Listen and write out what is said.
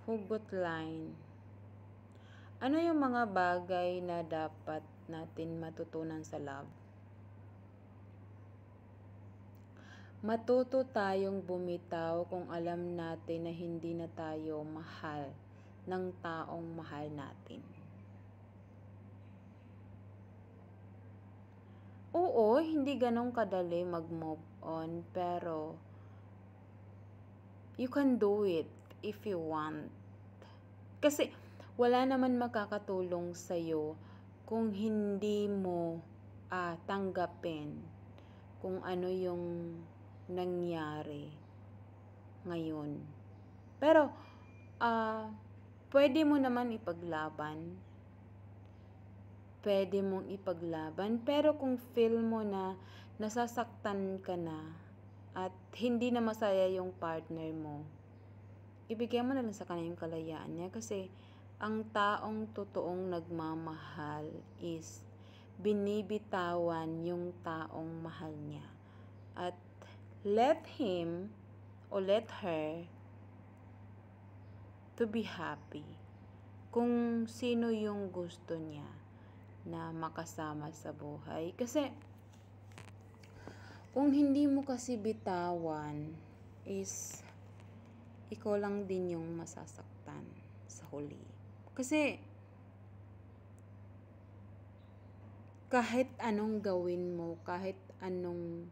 Hugot line. Ano yung mga bagay na dapat natin matutunan sa love? Matuto tayong bumitaw kung alam natin na hindi na tayo mahal ng taong mahal natin. Oo, hindi ganong kadali mag-move on, pero you can do it if you want. Kasi wala naman makakatulong sa'yo kung hindi mo tanggapin kung ano yung nangyari ngayon. Pero pwede mo naman ipaglaban. Pwede mong ipaglaban. Pero kung feel mo na nasasaktan ka na at hindi na masaya yung partner mo, ibigay mo na lang sa kanya yung kalayaan niya, kasi ang taong totoong nagmamahal is binibitawan yung taong mahal niya. At let him o let her to be happy kung sino yung gusto niya na makasama sa buhay. Kasi kung hindi mo kasi bitawan is ikaw lang din yung masasaktan sa huli. Kasi kahit anong gawin mo, kahit anong